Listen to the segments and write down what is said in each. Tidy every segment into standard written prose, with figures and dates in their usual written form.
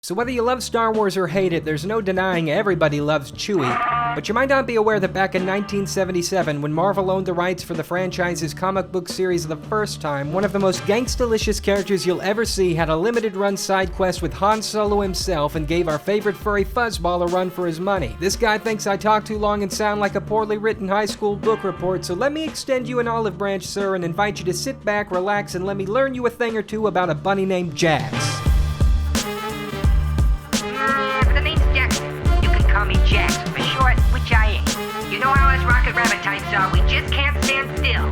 So whether you love Star Wars or hate it, there's no denying everybody loves Chewie. But you might not be aware that back in 1977, when Marvel owned the rights for the franchise's comic book series the first time, one of the most gangstalicious characters you'll ever see had a limited-run side quest with Han Solo himself and gave our favorite furry fuzzball a run for his money. This guy thinks I talk too long and sound like a poorly written high school book report, so let me extend you an olive branch, sir, and invite you to sit back, relax, and let me learn you a thing or two about a bunny named Jax. The name's Jaxxon. You can call me Jax for short, which I ain't. You know how us Rocket Rabbit types are, we just can't stand still.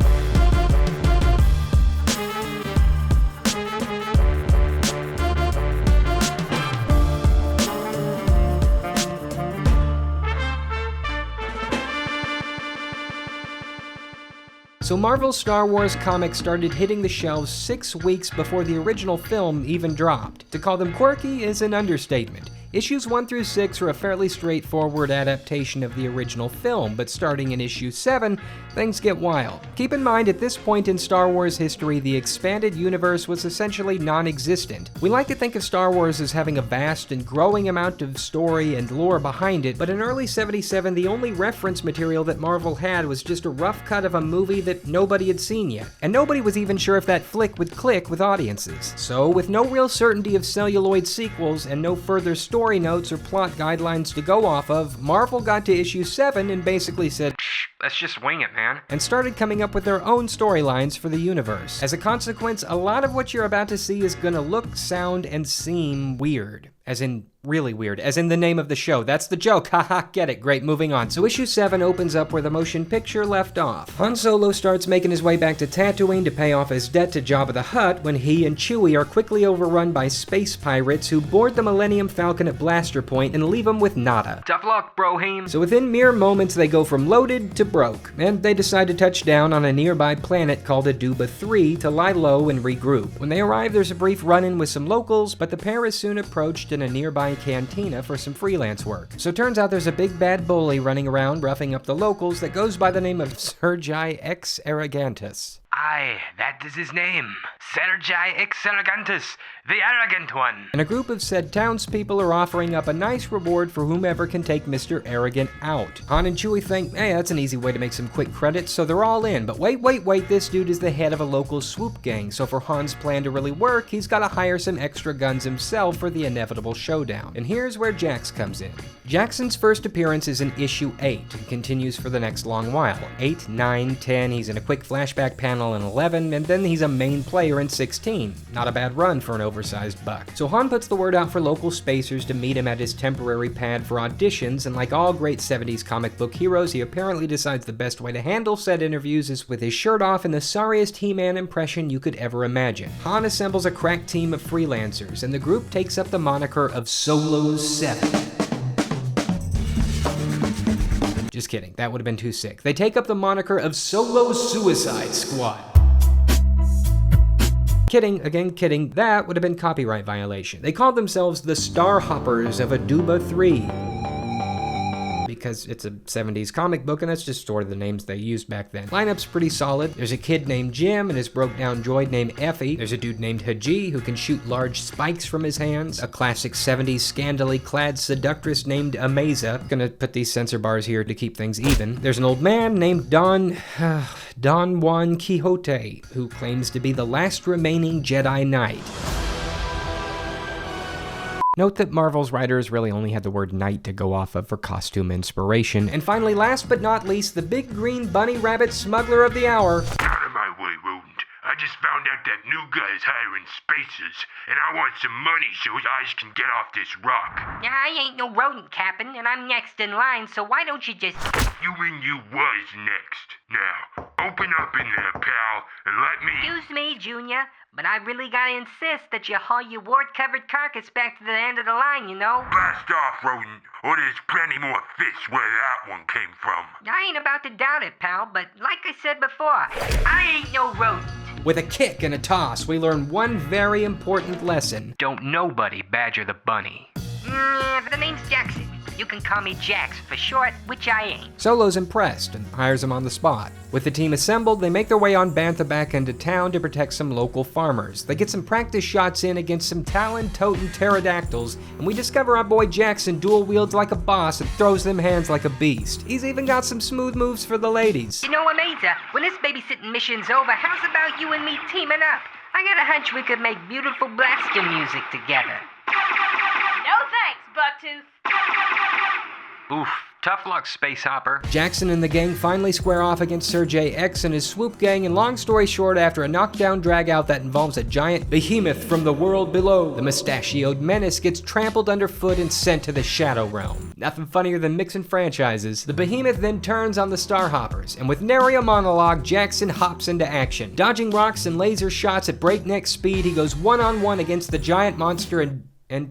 So Marvel's Star Wars comics started hitting the shelves 6 weeks before the original film even dropped. To call them quirky is an understatement. Issues 1 through 6 are a fairly straightforward adaptation of the original film, but starting in issue 7, things get wild. Keep in mind, at this point in Star Wars history, the expanded universe was essentially non-existent. We like to think of Star Wars as having a vast and growing amount of story and lore behind it, but in early '77, the only reference material that Marvel had was just a rough cut of a movie that nobody had seen yet. And nobody was even sure if that flick would click with audiences. So, with no real certainty of celluloid sequels and no further story notes or plot guidelines to go off of, Marvel got to issue 7 and basically said, let's just wing it, man, and started coming up with their own storylines for the universe. As a consequence, a lot of what you're about to see is gonna look, sound, and seem weird. As in, really weird. As in the name of the show. That's the joke. Haha, get it. Great, moving on. So issue 7 opens up where the motion picture left off. Han Solo starts making his way back to Tatooine to pay off his debt to Jabba the Hutt when he and Chewie are quickly overrun by space pirates who board the Millennium Falcon at Blaster Point and leave him with nada. Tough luck, broheem. So within mere moments, they go from loaded to broke, and they decide to touch down on a nearby planet called Aduba 3 to lie low and regroup. When they arrive, there's a brief run-in with some locals, but the pair is soon approached in a nearby cantina for some freelance work. So turns out there's a big bad bully running around roughing up the locals that goes by the name of Sergei X Arrogantus. Aye, that is his name. Sergei X Arrogantus, the arrogant one. And a group of said townspeople are offering up a nice reward for whomever can take Mr. Arrogant out. Han and Chewie think, hey, that's an easy way to make some quick credits, so they're all in. But wait, this dude is the head of a local swoop gang, so for Han's plan to really work, he's gotta hire some extra guns himself for the inevitable showdown. And here's where Jax comes in. Jaxxon's first appearance is in issue 8, and continues for the next long while. 8, 9, 10, he's in a quick flashback panel in 11, and then he's a main player in 16. Not a bad run for an oversized buck. So Han puts the word out for local spacers to meet him at his temporary pad for auditions, and like all great 70s comic book heroes, he apparently decides the best way to handle said interviews is with his shirt off in the sorriest He-Man impression you could ever imagine. Han assembles a crack team of freelancers, and the group takes up the moniker of Solo 7. Just kidding, that would have been too sick. They take up the moniker of Solo Suicide Squad. Kidding, again kidding, that would have been copyright violation. They called themselves the STARHOPPERS of Aduba 3. Because it's a 70s comic book and that's just sort of the names they used back then. Lineup's pretty solid. There's a kid named Jim and his broke down droid named Effie. There's a dude named Haji who can shoot large spikes from his hands. A classic 70s scandally clad seductress named Amaza. Gonna put these censor bars here to keep things even. There's an old man named Don Juan Quixote who claims to be the last remaining Jedi Knight. Note that Marvel's writers really only had the word knight to go off of for costume inspiration. And finally, last but not least, the big green bunny rabbit smuggler of the hour. Out of my way, rodent. I just found out that new guy's hiring spacers, and I want some money so his eyes can get off this rock. I ain't no rodent, Captain, and I'm next in line, so why don't you just... You mean you was next. Now, open up in there, pal, and let me... Excuse me, Junior, but I really gotta insist that you haul your wart-covered carcass back to the end of the line, you know? Blast off, rodent, or there's plenty more fish where that one came from. I ain't about to doubt it, pal, but like I said before, I ain't no rodent. With a kick and a toss, we learn one very important lesson. Don't nobody badger the bunny. The name's Jaxxon. You can call me Jax for short, which I ain't. Solo's impressed and hires him on the spot. With the team assembled, they make their way on Bantha back into town to protect some local farmers. They get some practice shots in against some Talon-toting pterodactyls, and we discover our boy Jaxxon dual wields like a boss and throws them hands like a beast. He's even got some smooth moves for the ladies. You know, Amazah, when this babysitting mission's over, how's about you and me teaming up? I got a hunch we could make beautiful blasting music together. No thanks, Bucktooth. Oof, tough luck, Space Hopper. Jaxxon and the gang finally square off against Sir JX and his swoop gang, and long story short, after a knockdown drag-out that involves a giant behemoth from the world below, the mustachioed menace gets trampled underfoot and sent to the Shadow Realm. Nothing funnier than mixing franchises. The behemoth then turns on the Starhoppers, and with nary a monologue, Jaxxon hops into action. Dodging rocks and laser shots at breakneck speed, he goes one-on-one against the giant monster and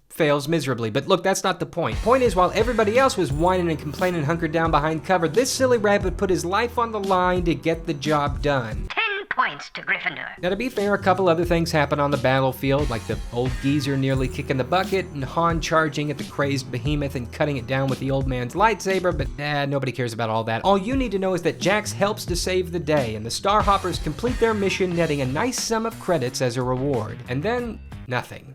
fails miserably. But look, that's not the point. Point is, while everybody else was whining and complaining hunkered down behind cover, this silly rabbit put his life on the line to get the job done. 10 points to Gryffindor. Now, to be fair, a couple other things happen on the battlefield, like the old geezer nearly kicking the bucket, and Han charging at the crazed behemoth and cutting it down with the old man's lightsaber, but nobody cares about all that. All you need to know is that Jax helps to save the day, and the Starhoppers complete their mission, netting a nice sum of credits as a reward. And then, nothing.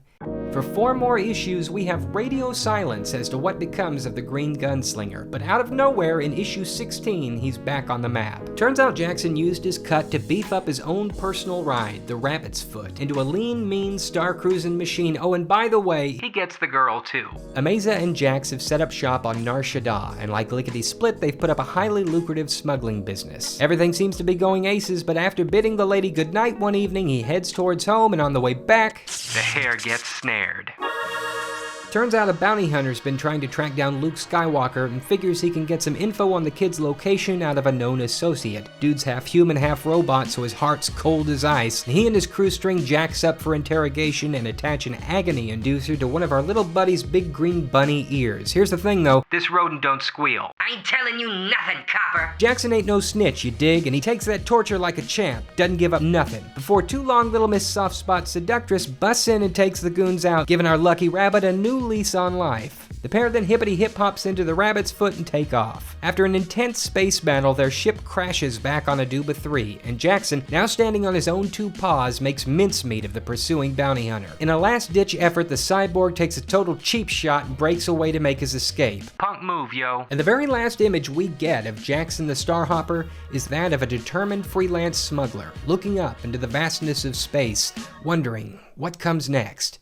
For 4 more issues, we have radio silence as to what becomes of the Green Gunslinger, but out of nowhere, in issue 16, he's back on the map. Turns out Jaxxon used his cut to beef up his own personal ride, the Rabbit's Foot, into a lean, mean, star-cruising machine. Oh, and by the way, He gets the girl, too. Amazah and Jax have set up shop on Nar Shaddaa, and like Lickety Split, they've put up a highly lucrative smuggling business. Everything seems to be going aces, but after bidding the lady goodnight one evening, he heads towards home, and on the way back, The hare gets snared. turns out a bounty hunter's been trying to track down Luke Skywalker and figures he can get some info on the kid's location out of a known associate. Dude's half human, half robot, so his heart's cold as ice. He and his crew string Jax up for interrogation and attach an agony inducer to one of our little buddy's big green bunny ears. Here's the thing though, This rodent don't squeal. I ain't telling you nothing, copper. Jaxxon ain't no snitch, you dig, and he takes that torture like a champ, doesn't give up nothing. Before too long, little Miss Softspot Seductress busts in and takes the goons out, giving our lucky rabbit a new lease on life. The pair then hippity-hip-hops into the Rabbit's Foot and take off. After an intense space battle, their ship crashes back on Aduba 3, and Jaxxon, now standing on his own 2 paws, makes mincemeat of the pursuing bounty hunter. In a last-ditch effort, the cyborg takes a total cheap shot and breaks away to make his escape. Punk move, yo. And the very last image we get of Jaxxon the Starhopper is that of a determined freelance smuggler, looking up into the vastness of space, wondering what comes next.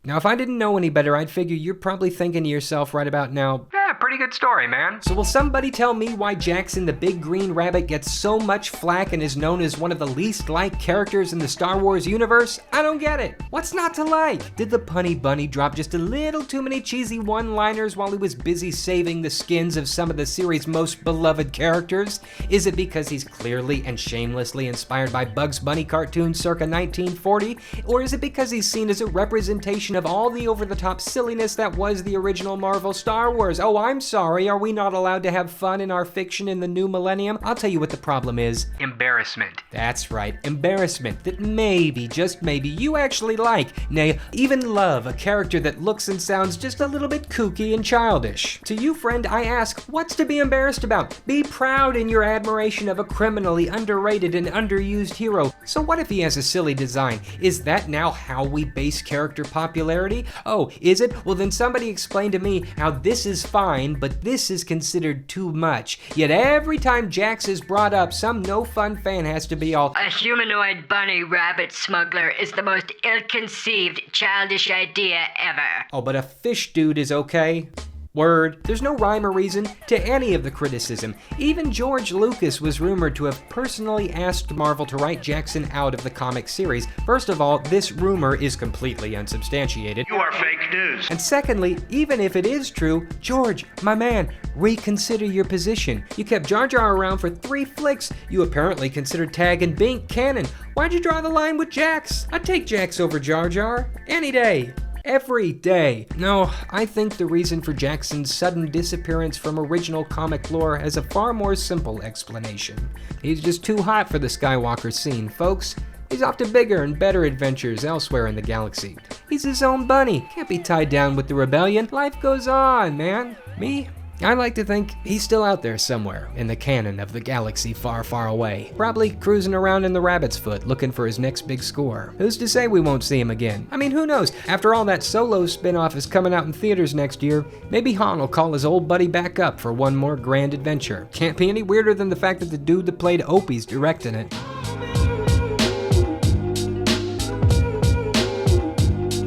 Now, if I didn't know any better, I'd figure you're probably thinking to yourself right about now, Yeah, pretty good story, man. so will somebody tell me why Jaxxon the Big Green Rabbit gets so much flack and is known as one of the least liked characters in the Star Wars universe? I don't get it. What's not to like? Did the punny bunny drop just a little too many cheesy one-liners while he was busy saving the skins of some of the series' most beloved characters? Is it because he's clearly and shamelessly inspired by Bugs Bunny cartoons circa 1940? Or is it because he's seen as a representation of all the over-the-top silliness that was the original Marvel Star Wars? Oh, I'm sorry, are we not allowed to have fun in our fiction in the new millennium? I'll tell you what the problem is. Embarrassment. That's right, embarrassment that maybe, just maybe, you actually like, nay, even love a character that looks and sounds just a little bit kooky and childish. To you, friend, I ask, what's to be embarrassed about? Be proud in your admiration of a criminally underrated and underused hero. So what if he has a silly design? Is that now how we base character popularity? Oh, is it? Well, then somebody explain to me how this is fine, but this is considered too much. Yet every time Jax is brought up, some no-fun fan has to be all, A humanoid bunny rabbit smuggler is the most ill-conceived, childish idea ever. oh, but a fish dude is okay? Word. There's no rhyme or reason to any of the criticism. Even George Lucas was rumored to have personally asked Marvel to write Jaxxon out of the comic series. First of all, this rumor is completely unsubstantiated. You are fake news. And secondly, even if it is true, George, my man, reconsider your position. You kept Jar Jar around for 3 flicks. You apparently considered Tag and Bink canon. Why'd you draw the line with Jax? I'd take Jax over Jar Jar any day. Every day. No, I think the reason for Jaxxon's sudden disappearance from original comic lore has a far more simple explanation. He's just too hot for the Skywalker scene, folks. He's off to bigger and better adventures elsewhere in the galaxy. He's his own bunny, can't be tied down with the rebellion. Life goes on, man. Me? I like to think he's still out there somewhere in the canon of the galaxy far, far away. Probably cruising around in the rabbit's foot looking for his next big score. Who's to say we won't see him again? I mean, who knows? After all, that Solo spin-off is coming out in theaters next year. Maybe Han will call his old buddy back up for one more grand adventure. Can't be any weirder than the fact that the dude that played Opie's directing it.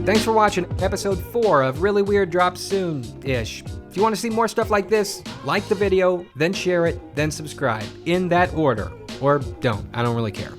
Thanks for watching. Episode 4 of Really Weird drops soon-ish. If you want to see more stuff like this, like the video, then share it, then subscribe. In that order. Or don't. I don't really care.